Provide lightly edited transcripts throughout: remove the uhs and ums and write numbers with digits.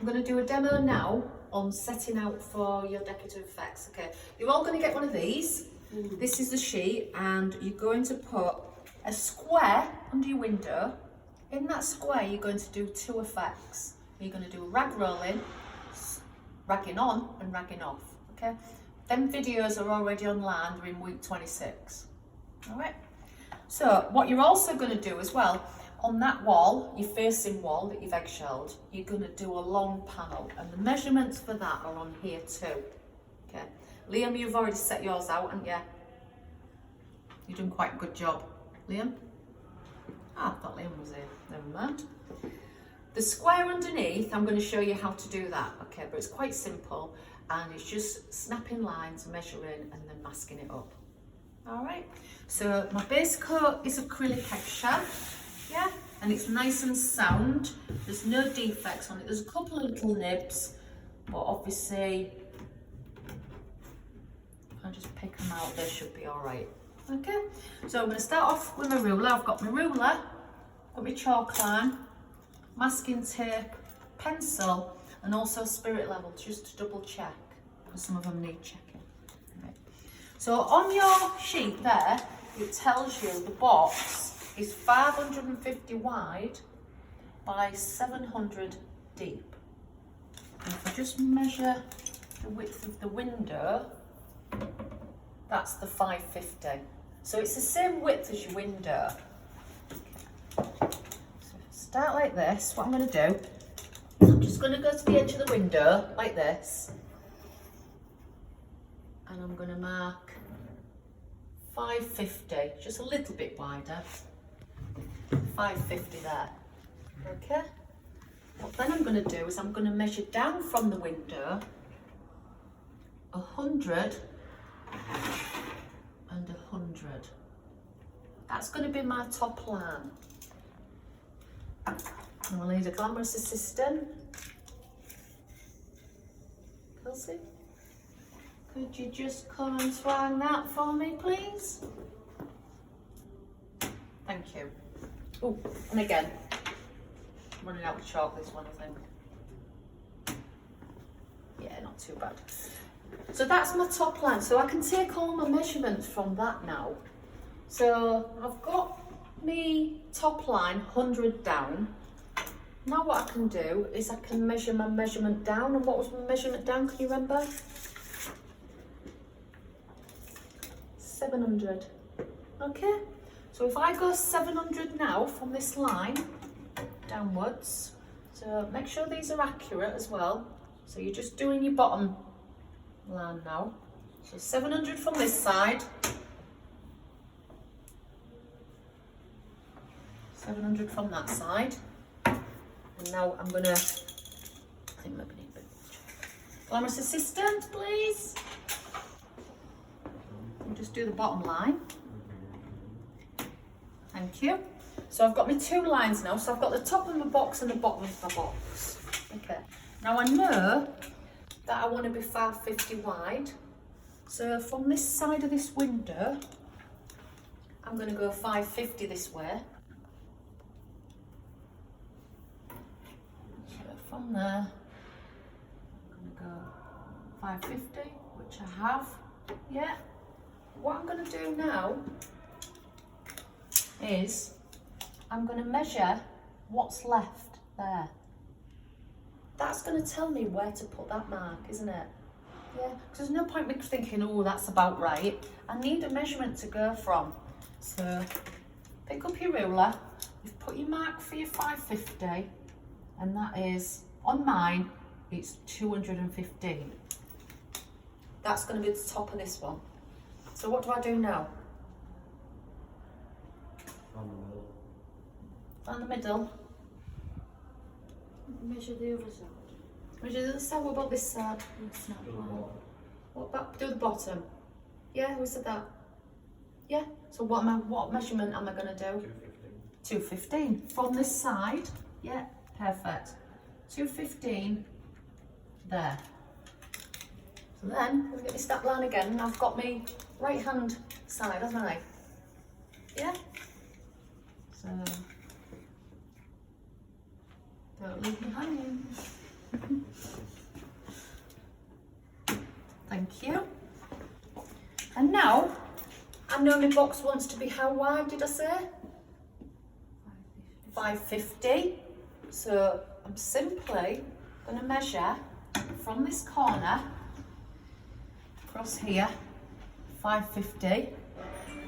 I'm going to do a demo now on setting out for your decorative effects. Okay, you're all going to get one of these. This is the sheet, and you're going to put a square under your window. In that square, you're going to do two effects. You're going to do a rag rolling, ragging on and ragging off. Okay, them videos are already online. They're in week 26. All right. So what you're also going to do as well, on that wall, your facing wall that you've eggshelled, you're going to do a long panel, and the measurements for that are on here too. Okay, Liam, you've already set yours out, haven't you? You've done quite a good job, Liam. I thought Liam was here. Never mind. The square underneath, I'm going to show you how to do that. Okay, but it's quite simple, and it's just snapping lines, measuring, and then masking it up. All right. So my base coat is acrylic eggshell. Yeah, and it's nice and sound. There's no defects on it. There's a couple of little nibs, but obviously, if I just pick them out, they should be all right. Okay, so I'm going to start off with my ruler. I've got my ruler, got my chalk line, masking tape, pencil, and also spirit level, just to double check, because some of them need checking. Right. So on your sheet there, it tells you the box is 550 wide by 700 deep. And if I just measure the width of the window, that's the 550. So it's the same width as your window. So if I start like this, what I'm going to do, I'm just going to go to the edge of the window like this, and I'm going to mark 550, just a little bit wider. 550 there. Okay. What then I'm going to do is I'm going to measure down from the window 100 and 100. That's going to be my top line. And we'll need a glamorous assistant. Kelsey, could you just come and swang that for me, please? Thank you. Oh, and again, I'm running out of chalk this one, I think. Yeah, not too bad. So that's my top line. So I can take all my measurements from that now. So I've got me top line 100 down. Now what I can do is I can measure my measurement down. And what was my measurement down, can you remember? 700. Okay. So if I go 700 now from this line downwards, so make sure these are accurate as well. So you're just doing your bottom line now. So 700 from this side, 700 from that side, and now I'm gonna, I think maybe need a bit more. Glamorous assistant, please. And just do the bottom line. Thank you. So I've got my two lines now. So I've got the top of my box and the bottom of my box. Okay. Now I know that I want to be 550 wide. So from this side of this window, I'm going to go 550 this way. So from there, I'm going to go 550, which I have. Yeah. What I'm going to do now is I'm going to measure what's left there. That's going to tell me where to put that mark, isn't it? Yeah, because there's no point me thinking, oh, that's about right. I need a measurement to go from. So pick up your ruler, you've put your mark for your 550, and that is, on mine, it's 215. That's going to be the top of this one. So what do I do now? Down the middle. Down the middle. Measure the other side. Measure the other side. What about this side? It's not Do the right. bottom. What about do the bottom? Yeah, who said that? Yeah. So what measurement am I going to do? 215. 215 from this side. Yeah, perfect. 215 there. So then we'll get my step line again, and I've got my right hand side, haven't I? Yeah. So don't leave me hanging. Thank you. And now, I know my box wants to be how wide did I say? 550. So I'm simply going to measure from this corner across here, 550. And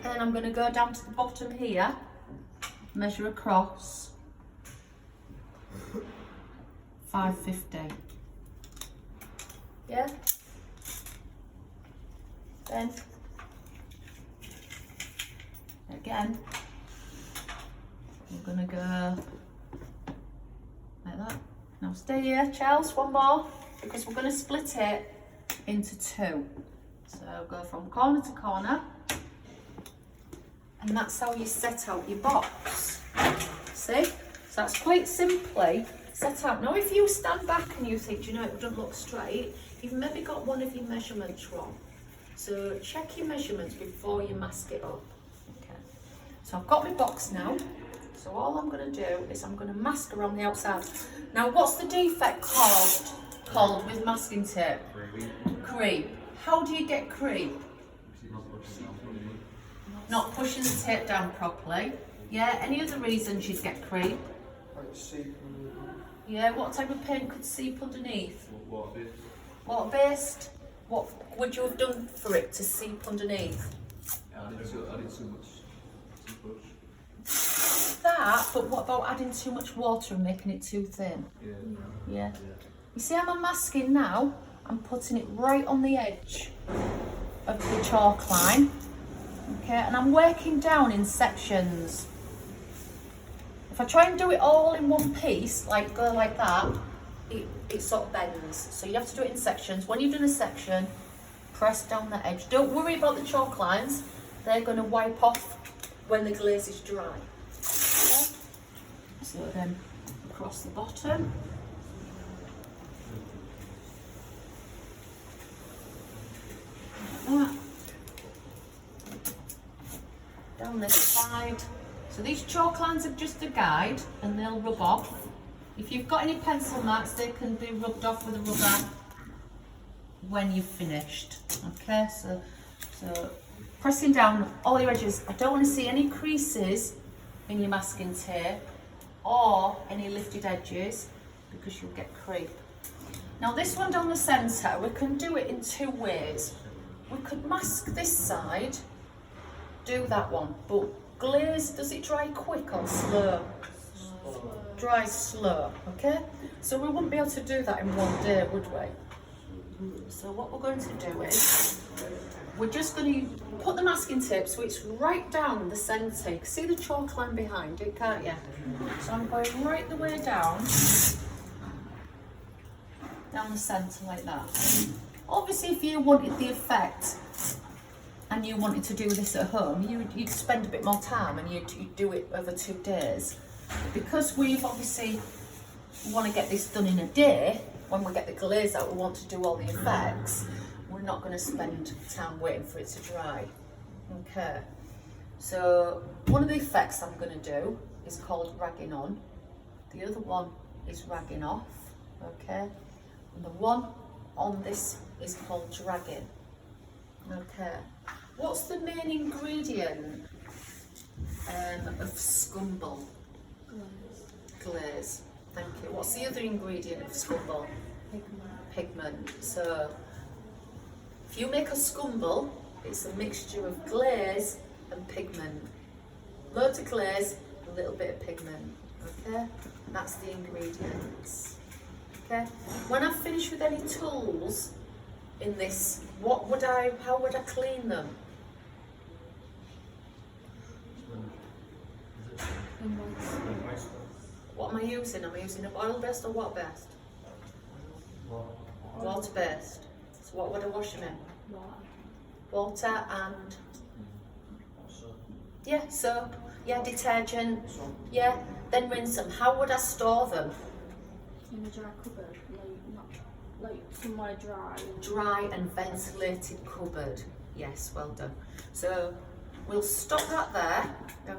then I'm going to go down to the bottom here, measure across, 550. Yeah? Then, again, we're going to go like that. Now stay here, Charles, one more, because we're going to split it into two. So go from corner to corner, and that's how you set out your box. See? So that's quite simply set out. Now if you stand back and you think, you know, it doesn't look straight, you've maybe got one of your measurements wrong. So check your measurements before you mask it up. Okay. So I've got my box now. So all I'm going to do is I'm going to mask around the outside. Now what's the defect called with masking tape? Creep. How do you get creep? Not pushing the tape down properly. Yeah, any other reasons you'd get creep? Yeah, what type of paint could seep underneath? Water-based. What would you have done for it to seep underneath? I did too much. That, but what about adding too much water and making it too thin? Yeah. You see how I'm masking now? I'm putting it right on the edge of the chalk line. Okay, and I'm working down in sections. If I try and do it all in one piece, like go like that, it sort of bends. So you have to do it in sections. When you've done a section, press down the edge. Don't worry about the chalk lines. They're going to wipe off when the glaze is dry. Okay. So then across the bottom. Like that. Down this side. So these chalk lines are just a guide and they'll rub off. If you've got any pencil marks, they can be rubbed off with a rubber when you've finished. Okay, so pressing down all your edges. I don't want to see any creases in your masking tape or any lifted edges because you'll get creep. Now this one down the centre, we can do it in two ways. We could mask this side, do that one, but glaze, does it dry quick or slow? Dries slow, okay? So we wouldn't be able to do that in one day, would we? So what we're going to do is, we're just going to put the masking tape so it's right down the centre. You can see the chalk line behind it, can't you? So I'm going right the way down the centre like that. Obviously if you wanted the effect and you wanted to do this at home, you'd spend a bit more time and you'd do it over 2 days. Because we've obviously want to get this done in a day, when we get the glaze out we want to do all the effects, we're not going to spend time waiting for it to dry. Okay, so one of the effects I'm going to do is called ragging on, the other one is ragging off, okay, and the one on this is called dragging. Okay, what's the main ingredient of scumble? Glaze. Thank you. What's the other ingredient of scumble? Pigment. So if you make a scumble, it's a mixture of glaze and pigment. Loads of glaze, a little bit of pigment. Okay, that's the ingredients. Okay. When I've finished with any tools in this, how would I clean them? What am I using? Am I using a oil-based or water-based? Water-based. So what would I wash them in? Water and... yeah, soap. Yeah, detergent. Yeah, then rinse them. How would I store them? In a dry cupboard, like somewhere dry. Dry and ventilated cupboard. Yes, well done. So we'll stop that there.